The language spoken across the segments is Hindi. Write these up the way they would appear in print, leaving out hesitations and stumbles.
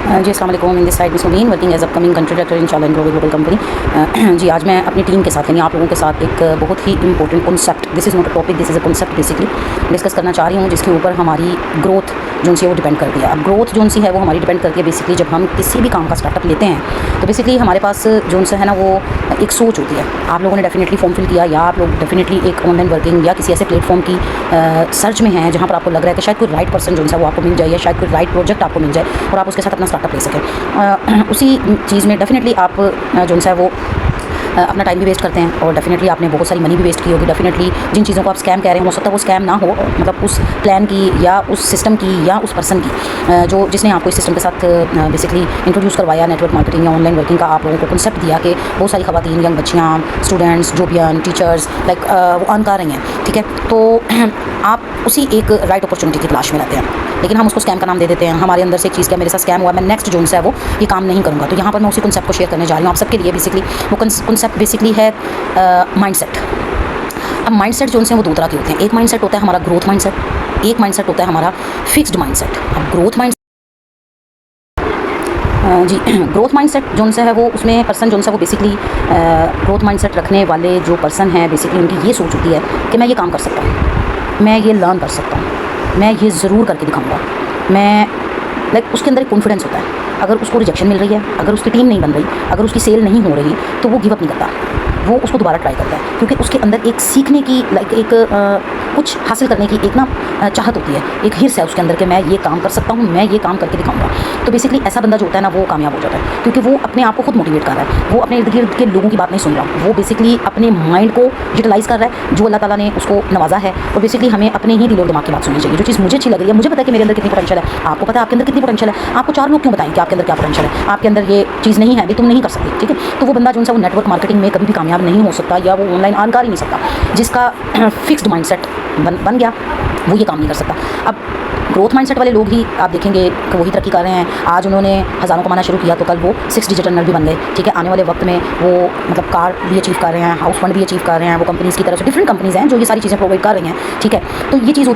जी अस्सलाम वालेकुम। In this side miss Mubeen working as upcoming country director इंशाल्लाह इन ग्लोबल कंपनी। जी आज मैं अपनी टीम के साथ यानी आप लोगों के साथ एक बहुत ही important concept, this is not a topic, this is a concept basically discuss करना चाह रही हूँ, जिसके ऊपर हमारी ग्रोथ जो सी है वो डिपेंड करती है। अब ग्रोथ जो सी है वो हमारी डिपेंड करती है बेसिकली जब हम किसी भी काम का स्टार्टअप लेते हैं तो बेसिकली हमारे पास जो सा है ना वो एक सोच होती है। आप लोगों ने डेफिनेटली फॉर्म फिल किया या आप लोग डेफिनेटली एक ऑनलाइन वर्किंग या किसी ऐसे प्लेटफॉर्म की सर्च में हैं जहाँ पर आपको लग रहा है कि शायद कोई राइट पर्सन जो है वो आपको मिल जाए या शायद कोई राइट प्रोजेक्ट आपको मिल जाए और आप उसके साथ अपना स्टार्टअप ले सकें। उसी चीज़ में डेफिनेटली आप जो है वो अपना टाइम भी वेस्ट करते हैं और डेफिनेटली आपने बहुत सारी मनी भी वेस्ट की होगी। डेफिनेटली जिन चीज़ों को आप स्कैम कह रहे हैं हो सकता है वो स्कैम ना हो, मतलब उस प्लान की या उस सिस्टम की या उस पर्सन की जो जिसने आपको इस सिस्टम के साथ बेसिकली इंट्रोड्यूस करवाया नेटवर्क मार्केटिंग या ऑनलाइन वर्किंग का आप लोगों को कंसेप्ट दिया कि बहुत सारी खवातीन, यंग बच्चियाँ, स्टूडेंट्स, जॉबियन, टीचर्स लाइक वो अर्न कर रही हैं, ठीक है। तो आप उसी एक राइट अपॉर्चुनिटी की तलाश में रहते हैं, लेकिन हम उसको स्कैम का नाम दे देते हैं। हमारे अंदर से एक चीज़ क्या मेरे साथ स्कैम हुआ, मैं नेक्स्ट जो है वो ये काम नहीं करूँगा। तो यहाँ पर मैं उसी कॉन्सेप्ट को शेयर करने जा रही हूँ आप सबके लिए। बेसिकली वो कॉन्सेप्ट बेसिकली है माइंडसेट। अब माइंडसेट जो है वो दो तरह के होते हैं। एक माइंडसेट होता है हमारा ग्रोथ माइंडसेट, एक माइंडसेट होता है हमारा फिक्स्ड माइंडसेट। अब ग्रोथ माइंड जी ग्रोथ माइंडसेट जो है वो उसमें पर्सन जो है वो बेसिकली ग्रोथ माइंडसेट रखने वाले जो पर्सन हैं बेसिकली उनकी ये सोच होती है कि मैं ये काम कर सकता हूँ, मैं ये लर्न कर सकता हूँ, मैं ये ज़रूर करके दिखाऊंगा। मैं लाइक उसके अंदर एक कॉन्फिडेंस होता है। अगर उसको रिजेक्शन मिल रही है, अगर उसकी टीम नहीं बन रही, अगर उसकी सेल नहीं हो रही तो वो गिव अप नहीं करता, वो उसको दोबारा ट्राई करता है, क्योंकि उसके अंदर एक सीखने की लाइक एक कुछ हासिल करने की एक ना चाहत होती है, एक हिर्स है उसके अंदर कि मैं ये काम कर सकता हूँ, मैं ये काम करके दिखाऊंगा। तो बेसिकली ऐसा बंदा जो होता है ना वो कामयाब हो जाता है, क्योंकि वो अपने आप को खुद मोटिवेट कर रहा है, वो अपने इर्द गिर्द के लोगों की बात नहीं सुन रहा, वो बेसिकली अपने माइंड को यूटिलाइज़ कर रहा है जो अल्लाह ताला ने उसको नवाजा है। और बेसिकली हमें अपने ही दिल और दिमाग की बात सुननी चाहिए। जो चीज़ मुझे अच्छी लग रही है, मुझे पता है कि मेरे अंदर कितनी पोटेंशियल है, आपको पता है आपके अंदर कितनी पोटेंशियल है, आपको चार लोग क्यों बताएं कि आपके अंदर क्या पोटेंशियल है, आपके अंदर ये चीज़ नहीं है, भी तुम नहीं कर सकते, ठीक है। तो वो बंदा जो है वो नेटवर्क मार्केटिंग में कभी भी कामयाब नहीं हो सकता या वो ऑनलाइन अर्न कर ही नहीं सकता। जिसका फिक्स्ड माइंडसेट बन गया वो ये काम नहीं कर सकता। अब ग्रोथ माइंडसेट वाले लोग ही आप देखेंगे कि वही तरक्की कर रहे हैं। आज उन्होंने हज़ारों कमाना शुरू किया तो कल वो 6 डिजिट अर्नर भी बन गए, ठीक है। आने वाले वक्त में वो मतलब कार भी अचीव कर रहे हैं, हाउस फंड भी अचीव कर रहे हैं। वो कंपनीज़ की तरफ से डिफरेंट कंपनीज़ हैं जो ये सारी चीज़ें प्रोवाइड कर रही हैं, ठीक है। तो ये चीज़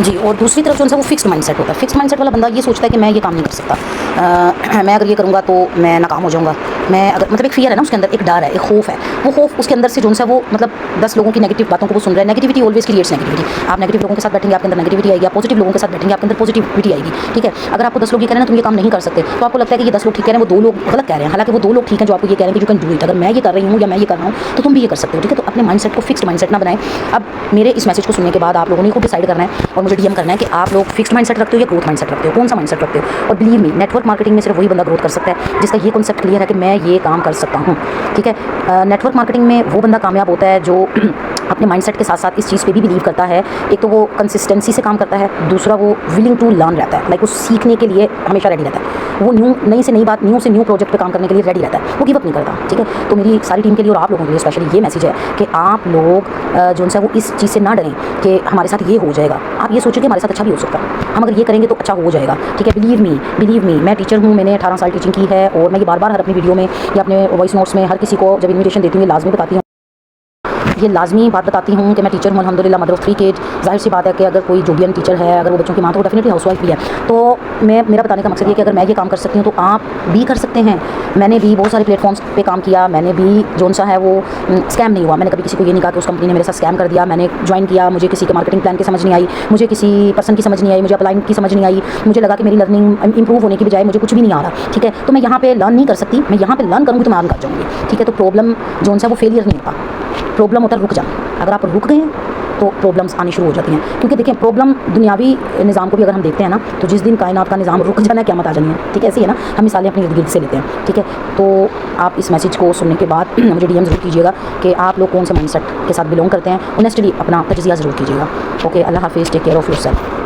जी। और दूसरी तरफ जो है वो फिक्स्ड माइंडसेट होता है। फिक्स्ड माइंडसेट वाला बंदा ये सोचता है कि मैं ये काम नहीं कर सकता, मैं अगर ये करूँगा तो मैं नाकाम हो जाऊँगा, मैं अगर मतलब एक फियर है ना उसके अंदर, एक डर है, एक खौफ है। वो खौफ उसके अंदर से जो है वो मतलब 10 लोगों की नेगेटिव बातों को वो सुन रहा है। Negativity always creates negativity. आप नेगेटिव लोगों के साथ बैठेंगे आपके अंदर नेगेटिविटी आएगी, आप पॉजिटिव लोगों के साथ बैठेंगे आपके अंदर पॉजिटिविटी आएगी, ठीक है। अगर आपको 10 लोग ये कह रहे हैं तुम ये काम नहीं कर सकते तो आपको लगता है कि ये 10 लोग ठीक कह रहे हैं, वो 2 लोग गलत कह रहे हैं। हालांकि वो 2 लोग ठीक हैं जो आपको ये कह रहे हैं कि यू कैन डू इट। अगर मैं ये कर रही हूँ या मैं ये कर रहा हूँ तो तुम भी ये कर सकते हो, ठीक है। तो अपने माइंडसेट को फिक्स्ड माइंडसेट ना बनाएं। अब मेरे इस मैसेज को सुनने के बाद आप लोगों ने खुद डिसाइड करना है और मुझे डीएम करना है कि आप लोग फिक्स्ड माइंडसेट रखते हो या ग्रोथ माइंडसेट रखते हो, कौन सा माइंडसेट रखते हो। और बिलीव मी, नेटवर्क मार्केटिंग में सिर्फ वही बंदा ग्रोथ कर सकता है जिसका ये कॉन्सेप्ट क्लियर है कि मैं ये काम कर सकता हूँ, ठीक है। नेटवर्क मार्केटिंग में वो बंदा कामयाब होता है जो अपने माइंडसेट के साथ साथ इस चीज़ पे भी बिलीव करता है। एक तो वो कंसिस्टेंसी से काम करता है, दूसरा वो विलिंग टू लर्न रहता है, लाइक वो सीखने के लिए हमेशा रेडी रहता है। वो नई से नई बात, न्यू से न्यू प्रोजेक्ट पे काम करने के लिए रेडी रहता है, वो गिव अप नहीं करता, ठीक है। तो मेरी सारी टीम के लिए और आप लोगों के लिए स्पेशली ये मैसेज है कि आप लोग जो है वो इस चीज़ से ना डरें कि हमारे साथ ये हो जाएगा। आप ये सोचें कि हमारे साथ अच्छा भी हो सकता है, हम अगर ये करेंगे तो अच्छा हो जाएगा, ठीक है। बिलीव मी, मैं टीचर हूँ, मैंने 18 साल टीचिंग की है और मैं ये बार बार हर अपनी वीडियो में या अपने वॉइस नोट्स में हर किसी को जब इन्विटेशन देती हूँ ये लाजमी बताती हूँ, ये लाजमी बात बताती हूँ कि मैं टीचर हूँ अल्हम्दुलिल्लाह, मदर ऑफ 3 किड्स। जाहिर सी बात है कि अगर कोई जॉबियन टीचर है, अगर वो बच्चों की माँ तो वो डेफिनेटली हाउसवाइफ भी है। तो मेरा बताने का मकसद ये कि अगर मैं ये काम कर सकती हूँ तो आप भी कर सकते हैं। मैंने भी बहुत सारे प्लेटफॉर्म्स पे काम किया, मैंने भी जो सा है वो स्कैम नहीं हुआ। मैंने कभी किसी को ये नहीं कहा कि उस कंपनी ने मेरे साथ स्कैम कर दिया। मैंने ज्वाइन किया, मुझे किसी के मार्केटिंग प्लान की समझ नहीं आई, मुझे किसी पर्सन की समझ नहीं आई, मुझे अपलाइन की समझ नहीं आई, मुझे लगा कि मेरी लर्निंग इंप्रूव होने की बजाय मुझे कुछ भी नहीं आ रहा, ठीक है। तो मैं यहाँ पे लर्न नहीं कर सकती, मैं यहाँ पे लर्न करूँगी तो मैं अर्न कर जाऊँगी, ठीक है। तो प्रॉब्लम जो है वो फेलियर नहीं होता, प्रॉब्लम होता है रुक जाना। अगर आप रुक गए हैं तो प्रॉब्लम्स आनी शुरू हो जाती हैं, क्योंकि देखिए प्रॉब्लम दुनियावी निज़ाम को भी अगर हम देखते हैं ना तो जिस दिन कायनात का निज़ाम रुक जाना क़यामत आ जानी है, ठीक है। ऐसी है ना, हम मिसालें अपनी इर्द गिर्द से लेते हैं, ठीक है। तो आप इस मैसेज को सुनने के बाद मुझे डीएम ज़रूर कीजिएगा कि आप लोग कौन से माइंडसेट के साथ बिलोंग करते हैं। ऑनेस्टली अपना तजज़िया ज़रूर कीजिएगा। ओके, अल्लाह हाफिज़, टेक केयर ऑफ़ योरसेल्फ।